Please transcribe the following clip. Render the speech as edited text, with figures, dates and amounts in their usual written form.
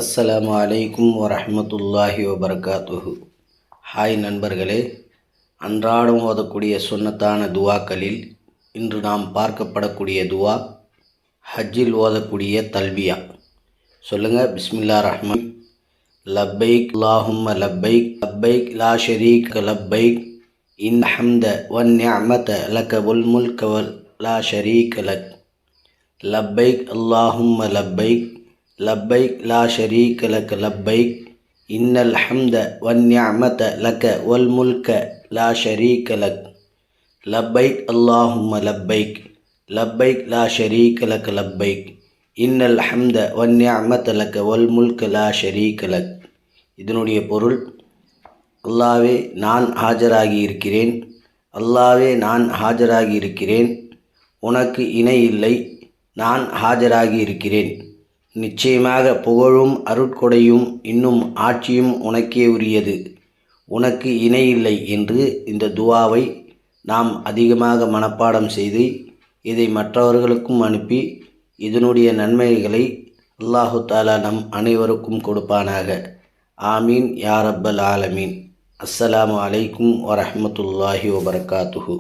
அஸ்ஸலாமு அலைக்கும் வரஹ்மத்துல்லாஹி வபரகாத்துஹு. ஹாய் நண்பர்களே, அன்றாடம் ஓதக்கூடிய சுன்னத்தான துவாக்களில் இன்று நாம் பார்க்கப்படக்கூடிய துவா ஹஜ்ஜில் ஓதக்கூடிய தல்பியா. சொல்லுங்கள். பிஸ்மில்லாஹிர் ரஹ்மான். லப்பைக் அல்லாஹும்ம லப்பைக் லப்பைக் லா ஷரீக லப்பைக் இன் ஹம்த வன் நிஅமத லக வல் முல்க லா ஷரீக லக். லப்பைக் அல்லாஹும்ம லப்பைக் லப்பைக் லா ஷரீக லக லப்பைக் இன்னல் ஹம்த வன் நிஅமத லக வல் முல்க லா ஷரீக லக். லப்பைக் அல்லாஹும்ம லப்பைக் லப்பைக் லா ஷரீக லக லப்பைக் இன்னல் ஹம்த வன் நிஅமத லக வல் முல்க லா ஷரீக லக். இதனுடைய பொருள்: அல்லாவே நான் ஆஜராகி இருக்கிறேன், அல்லாவே நான் ஆஜராகி இருக்கிறேன், உனக்கு இணை இல்லை, நான் ஆஜராகி இருக்கிறேன். நிச்சயமாக புகழும் அருட்கொடையும் இன்னும் ஆட்சியும் உனக்கே உரியது, உனக்கு இணை இல்லை என்று இந்த துவாவை நாம் அதிகமாக மனப்பாடம் செய்து இதை மற்றவர்களுக்கும் அனுப்பி இதனுடைய நன்மைகளை அல்லாஹு தாலா நம் அனைவருக்கும் கொடுப்பானாக. ஆமீன் யா ரப்பல் ஆலமீன். அஸ்ஸலாமு அலைக்கும் வரஹ்மத்துல்லாஹி வபரகாத்துஹு.